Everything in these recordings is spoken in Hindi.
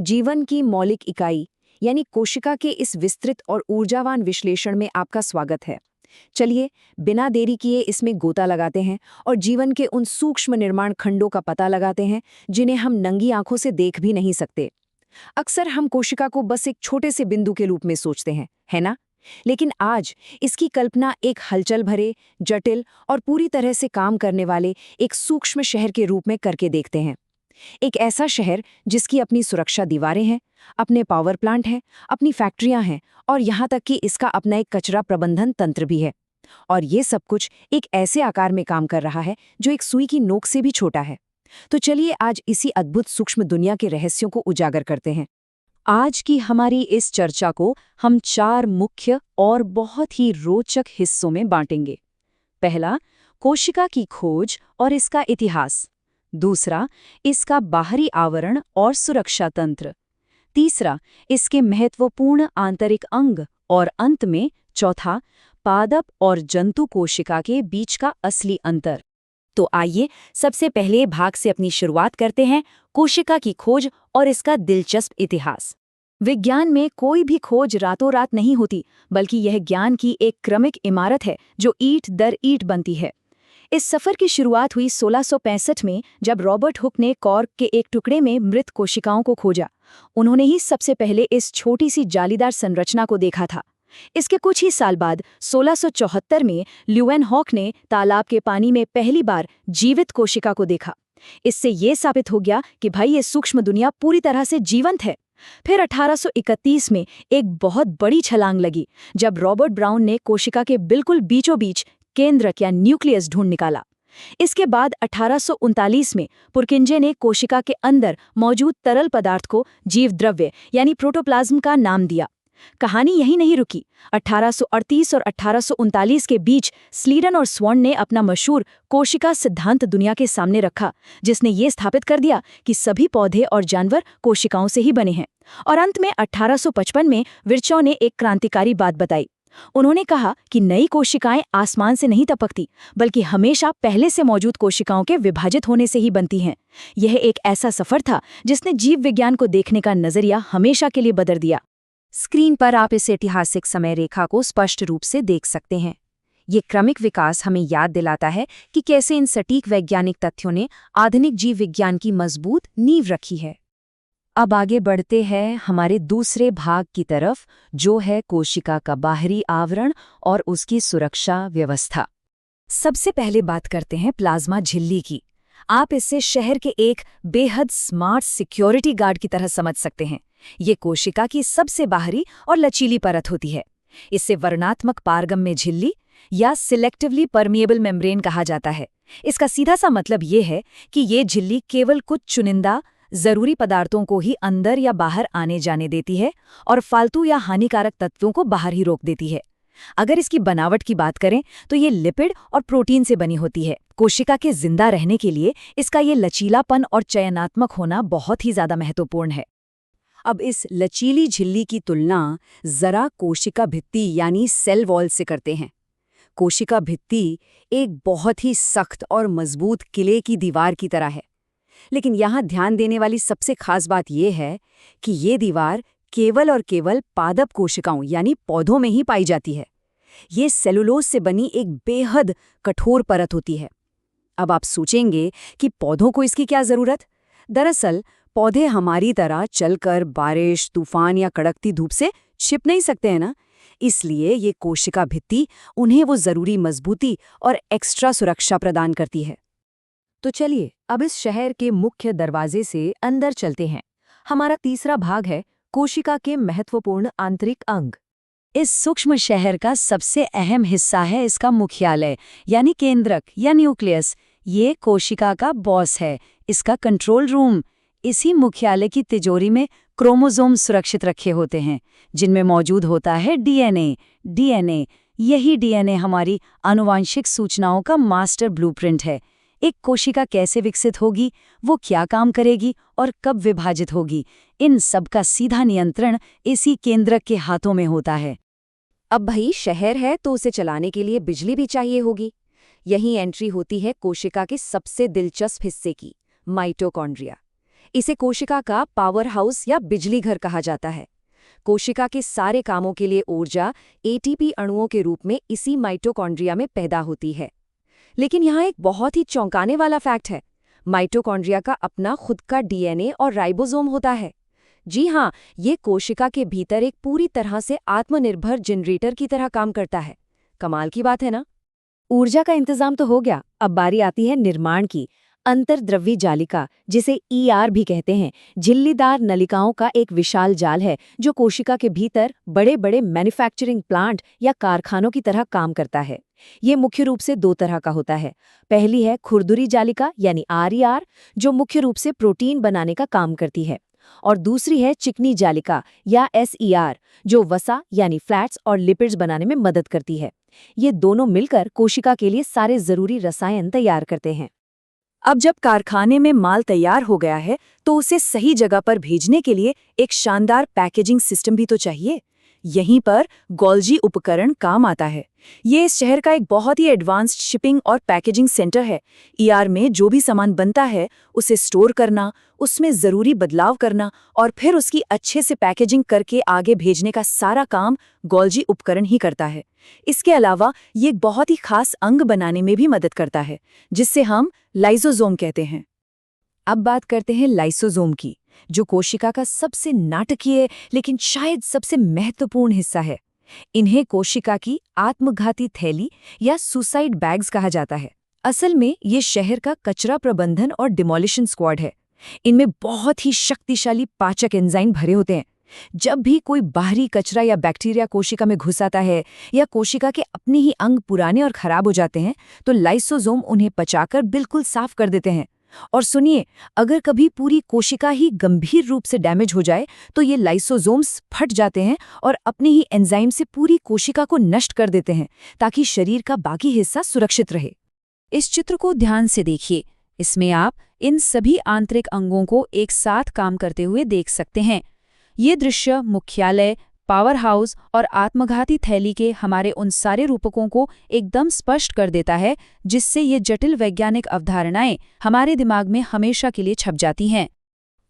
जीवन की मौलिक इकाई यानी कोशिका के इस विस्तृत और ऊर्जावान विश्लेषण में आपका स्वागत है। चलिए, बिना देरी किए इसमें गोता लगाते हैं और जीवन के उन सूक्ष्म निर्माण खंडों का पता लगाते हैं जिन्हें हम नंगी आंखों से देख भी नहीं सकते। अक्सर हम कोशिका को बस एक छोटे से बिंदु के रूप में सोचते हैं, है ना? लेकिन आज इसकी कल्पना एक हलचल भरे, जटिल और पूरी तरह से काम करने वाले एक सूक्ष्म शहर के रूप में करके देखते हैं। एक ऐसा शहर जिसकी अपनी सुरक्षा दीवारें हैं, अपने पावर प्लांट हैं, अपनी फैक्ट्रियां हैं और यहाँ तक कि इसका अपना एक कचरा प्रबंधन तंत्र भी है। और ये सब कुछ एक ऐसे आकार में काम कर रहा है जो एक सुई की नोक से भी छोटा है। तो चलिए आज इसी अद्भुत सूक्ष्म दुनिया के रहस्यों को उजागर करते हैं। आज की हमारी इस चर्चा को हम 4 मुख्य और बहुत ही रोचक हिस्सों में बांटेंगे। पहला, कोशिका की खोज और इसका इतिहास। दूसरा, इसका बाहरी आवरण और सुरक्षा तंत्र। तीसरा, इसके महत्वपूर्ण आंतरिक अंग। और अंत में चौथा, पादप और जंतु कोशिका के बीच का असली अंतर। तो आइए सबसे पहले भाग से अपनी शुरुआत करते हैं, कोशिका की खोज और इसका दिलचस्प इतिहास। विज्ञान में कोई भी खोज रातों रात नहीं होती, बल्कि यह ज्ञान की एक क्रमिक इमारत है जो ईंट दर ईंट बनती है। इस सफर की शुरुआत हुई 1665 में, जब रॉबर्ट हुक ने कॉर्क के एक टुकड़े में मृत कोशिकाओं को खोजा। उन्होंने ही सबसे पहले इस छोटी सी जालीदार संरचना को देखा था। इसके कुछ ही साल बाद 1674 में ल्यूवेनहॉक ने तालाब के पानी में पहली बार जीवित कोशिका को देखा। इससे ये साबित हो गया कि भाई ये सूक्ष्म दुनिया पूरी तरह से जीवंत है। फिर 1831 में एक बहुत बड़ी छलांग लगी, जब रॉबर्ट ब्राउन ने कोशिका के बिल्कुल बीचों बीच केंद्रक या न्यूक्लियस ढूंढ निकाला। इसके बाद 1839 में पुरकिंजे ने कोशिका के अंदर मौजूद तरल पदार्थ को जीव द्रव्य यानी प्रोटोप्लाज्म का नाम दिया। कहानी यही नहीं रुकी। 1838 और 1839 के बीच स्लीडन और स्वर्ण ने अपना मशहूर कोशिका सिद्धांत दुनिया के सामने रखा, जिसने ये स्थापित कर दिया कि सभी पौधे और जानवर कोशिकाओं से ही बने हैं। और अंत में 1855 में विर्चॉ ने एक क्रांतिकारी बात बताई। उन्होंने कहा कि नई कोशिकाएं आसमान से नहीं टपकती, बल्कि हमेशा पहले से मौजूद कोशिकाओं के विभाजित होने से ही बनती हैं। यह एक ऐसा सफर था जिसने जीव विज्ञान को देखने का नजरिया हमेशा के लिए बदल दिया। स्क्रीन पर आप इस ऐतिहासिक समय रेखा को स्पष्ट रूप से देख सकते हैं। ये क्रमिक विकास हमें याद दिलाता है कि कैसे इन सटीक वैज्ञानिक तथ्यों ने आधुनिक जीव विज्ञान की मजबूत नींव रखी है। अब आगे बढ़ते हैं हमारे दूसरे भाग की तरफ, जो है कोशिका का बाहरी आवरण और उसकी सुरक्षा व्यवस्था। सबसे पहले बात करते हैं प्लाज्मा झिल्ली की। आप इसे शहर के एक बेहद स्मार्ट सिक्योरिटी गार्ड की तरह समझ सकते हैं। ये कोशिका की सबसे बाहरी और लचीली परत होती है। इसे वर्णात्मक पारगम्य झिल्ली या सिलेक्टिवली परमिएबल मेम्ब्रेन कहा जाता है। इसका सीधा सा मतलब ये है कि ये झिल्ली केवल कुछ चुनिंदा जरूरी पदार्थों को ही अंदर या बाहर आने जाने देती है और फालतू या हानिकारक तत्वों को बाहर ही रोक देती है। अगर इसकी बनावट की बात करें तो ये लिपिड और प्रोटीन से बनी होती है। कोशिका के जिंदा रहने के लिए इसका ये लचीलापन और चयनात्मक होना बहुत ही ज्यादा महत्वपूर्ण है। अब इस लचीली झिल्ली की तुलना जरा कोशिका भित्ति यानी सेल वॉल से करते हैं। कोशिका भित्ति एक बहुत ही सख्त और मजबूत किले की दीवार की तरह है। लेकिन यहाँ ध्यान देने वाली सबसे खास बात यह है कि ये दीवार केवल और केवल पादप कोशिकाओं यानी पौधों में ही पाई जाती है। ये सेलुलोज से बनी एक बेहद कठोर परत होती है। अब आप सोचेंगे कि पौधों को इसकी क्या जरूरत? दरअसल पौधे हमारी तरह चलकर बारिश, तूफान या कड़कती धूप से छिप नहीं सकते हैं ना। इसलिए ये कोशिका भित्ति उन्हें वो जरूरी मजबूती और एक्स्ट्रा सुरक्षा प्रदान करती है। तो चलिए अब इस शहर के मुख्य दरवाजे से अंदर चलते हैं। हमारा तीसरा भाग है कोशिका के महत्वपूर्ण आंतरिक अंग। इस सूक्ष्म शहर का सबसे अहम हिस्सा है इसका मुख्यालय यानी केंद्रक या न्यूक्लियस। ये कोशिका का बॉस है, इसका कंट्रोल रूम। इसी मुख्यालय की तिजोरी में क्रोमोसोम सुरक्षित रखे होते हैं, जिनमें मौजूद होता है डीएनए। यही डीएनए हमारी आनुवांशिक सूचनाओं का मास्टर ब्लूप्रिंट है। एक कोशिका कैसे विकसित होगी, वो क्या काम करेगी और कब विभाजित होगी, इन सब का सीधा नियंत्रण इसी केंद्रक के हाथों में होता है। अब भाई शहर है तो उसे चलाने के लिए बिजली भी चाहिए होगी। यही एंट्री होती है कोशिका के सबसे दिलचस्प हिस्से की, माइटोकॉन्ड्रिया। इसे कोशिका का पावर हाउस या बिजली घर कहा जाता है। कोशिका के सारे कामों के लिए ऊर्जा एटीपी अणुओं के रूप में इसी माइटोकॉन्ड्रिया में पैदा होती है। लेकिन यहाँ एक बहुत ही चौंकाने वाला फैक्ट है। माइटोकॉन्ड्रिया का अपना खुद का डीएनए और राइबोसोम होता है। जी हाँ, ये कोशिका के भीतर एक पूरी तरह से आत्मनिर्भर जनरेटर की तरह काम करता है। कमाल की बात है ना? ऊर्जा का इंतजाम तो हो गया, अब बारी आती है निर्माण की। अंतर्द्रव्यी जालिका, जिसे ईआर भी कहते हैं, झिल्लीदार नलिकाओं का एक विशाल जाल है जो कोशिका के भीतर बड़े बड़े मैन्युफैक्चरिंग प्लांट या कारखानों की तरह काम करता है। ये मुख्य रूप से दो तरह का होता है। पहली है खुरदुरी जालिका यानी आरईआर, जो मुख्य रूप से प्रोटीन बनाने का काम करती है, और दूसरी है चिकनी जालिका या एसईआर, जो वसा यानी फ्लैट्स और लिपिड्स बनाने में मदद करती है। ये दोनों मिलकर कोशिका के लिए सारे जरूरी रसायन तैयार करते हैं। अब जब कारखाने में माल तैयार हो गया है तो उसे सही जगह पर भेजने के लिए एक शानदार पैकेजिंग सिस्टम भी तो चाहिए। यहीं पर गोल्जी उपकरण काम आता है। ये इस शहर का एक बहुत ही एडवांस्ड शिपिंग और पैकेजिंग सेंटर है। ईआर में जो भी सामान बनता है उसे स्टोर करना, उसमें ज़रूरी बदलाव करना और फिर उसकी अच्छे से पैकेजिंग करके आगे भेजने का सारा काम गोल्जी उपकरण ही करता है। इसके अलावा ये एक बहुत ही खास अंग बनाने में भी मदद करता है, जिससे हम लाइसोसोम कहते हैं। अब बात करते हैं लाइसोसोम की, जो कोशिका का सबसे नाटकीय लेकिन शायद सबसे महत्वपूर्ण हिस्सा है। इन्हें कोशिका की आत्मघाती थैली या सुसाइड बैग्स कहा जाता है। असल में ये शहर का कचरा प्रबंधन और डिमोलिशन स्क्वाड है। इनमें बहुत ही शक्तिशाली पाचक एंजाइम भरे होते हैं। जब भी कोई बाहरी कचरा या बैक्टीरिया कोशिका में घुस आता है या कोशिका के अपने ही अंग पुराने और खराब हो जाते हैं, तो लाइसोसोम उन्हें पचाकर बिल्कुल साफ कर देते हैं। और सुनिए, अगर कभी पूरी कोशिका ही गंभीर रूप से डैमेज हो जाए तो ये लाइसोसोम्स फट जाते हैं और अपने ही एंजाइम से पूरी कोशिका को नष्ट कर देते हैं, ताकि शरीर का बाकी हिस्सा सुरक्षित रहे। इस चित्र को ध्यान से देखिए। इसमें आप इन सभी आंतरिक अंगों को एक साथ काम करते हुए देख सकते हैं। ये दृश्य मुख्यालय, पावर हाउस और आत्मघाती थैली के हमारे उन सारे रूपकों को एकदम स्पष्ट कर देता है, जिससे ये जटिल वैज्ञानिक अवधारणाएं हमारे दिमाग में हमेशा के लिए छप जाती हैं।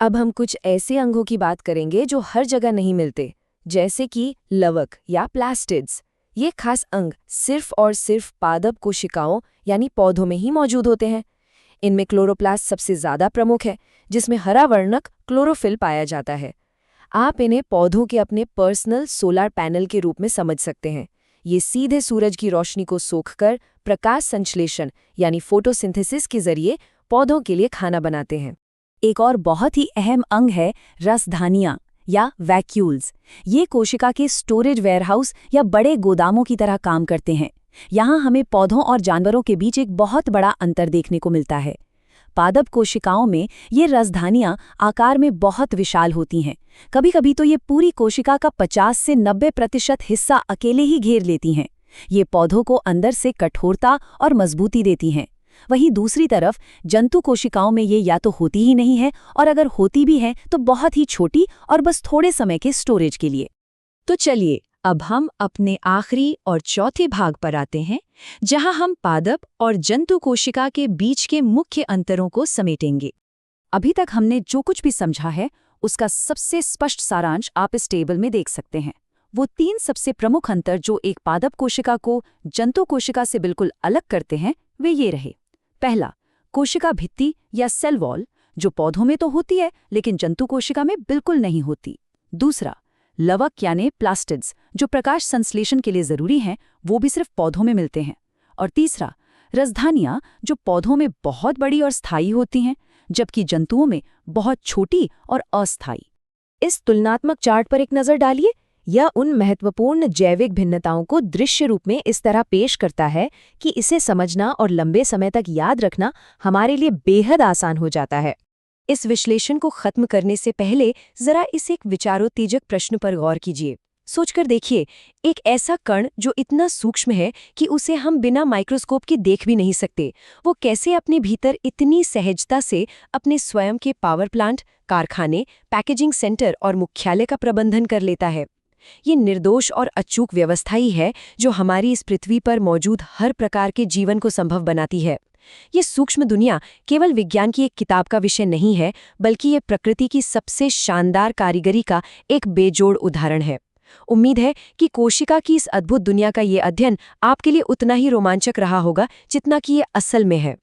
अब हम कुछ ऐसे अंगों की बात करेंगे जो हर जगह नहीं मिलते, जैसे कि लवक या प्लास्टिड्स। ये खास अंग सिर्फ और सिर्फ पादप कोशिकाओं यानी पौधों में ही मौजूद होते हैं। इनमें क्लोरोप्लास्ट सबसे ज्यादा प्रमुख है, जिसमें हरा वर्णक क्लोरोफिल पाया जाता है। आप इन्हें पौधों के अपने पर्सनल सोलर पैनल के रूप में समझ सकते हैं। ये सीधे सूरज की रोशनी को सोखकर प्रकाश संश्लेषण यानी फोटोसिंथेसिस के जरिए पौधों के लिए खाना बनाते हैं। एक और बहुत ही अहम अंग है रसधानियां या वैक्यूल्स। ये कोशिका के स्टोरेज वेयरहाउस या बड़े गोदामों की तरह काम करते हैं। यहाँ हमें पौधों और जानवरों के बीच एक बहुत बड़ा अंतर देखने को मिलता है। पादप कोशिकाओं में ये रसधानियां आकार में बहुत विशाल होती हैं। कभी-कभी तो ये पूरी कोशिका का 50 से 90% हिस्सा अकेले ही घेर लेती हैं। ये पौधों को अंदर से कठोरता और मजबूती देती हैं। वहीं दूसरी तरफ जंतु कोशिकाओं में ये या तो होती ही नहीं है, और अगर होती भी है तो बहुत ही छोटी और बस थोड़े समय के स्टोरेज के लिए। तो चलिए, अब हम अपने आखिरी और चौथे भाग पर आते हैं, जहां हम पादप और जंतु कोशिका के बीच के मुख्य अंतरों को समेटेंगे। अभी तक हमने जो कुछ भी समझा है उसका सबसे स्पष्ट सारांश आप इस टेबल में देख सकते हैं। वो 3 सबसे प्रमुख अंतर जो एक पादप कोशिका को जंतु कोशिका से बिल्कुल अलग करते हैं, वे ये रहे। पहला, कोशिका भित्ति या सेल वॉल, जो पौधों में तो होती है लेकिन जंतु कोशिका में बिल्कुल नहीं होती। दूसरा, लवक यानी प्लास्टिड्स, जो प्रकाश संश्लेषण के लिए जरूरी हैं, वो भी सिर्फ पौधों में मिलते हैं। और तीसरा, रसधानियां, जो पौधों में बहुत बड़ी और स्थायी होती हैं, जबकि जंतुओं में बहुत छोटी और अस्थायी। इस तुलनात्मक चार्ट पर एक नज़र डालिए। यह उन महत्वपूर्ण जैविक भिन्नताओं को दृश्य रूप में इस तरह पेश करता है कि इसे समझना और लंबे समय तक याद रखना हमारे लिए बेहद आसान हो जाता है। इस विश्लेषण को खत्म करने से पहले जरा इस एक विचारोत्तेजक प्रश्न पर गौर कीजिए। सोचकर देखिए, एक ऐसा कण जो इतना सूक्ष्म है कि उसे हम बिना माइक्रोस्कोप के देख भी नहीं सकते, वो कैसे अपने भीतर इतनी सहजता से अपने स्वयं के पावर प्लांट, कारखाने, पैकेजिंग सेंटर और मुख्यालय का प्रबंधन कर लेता है। ये निर्दोष और अचूक व्यवस्था ही है जो हमारी इस पृथ्वी पर मौजूद हर प्रकार के जीवन को संभव बनाती है। ये सूक्ष्म दुनिया केवल विज्ञान की एक किताब का विषय नहीं है, बल्कि ये प्रकृति की सबसे शानदार कारीगरी का एक बेजोड़ उदाहरण है। उम्मीद है कि कोशिका की इस अद्भुत दुनिया का ये अध्ययन आपके लिए उतना ही रोमांचक रहा होगा जितना कि ये असल में है।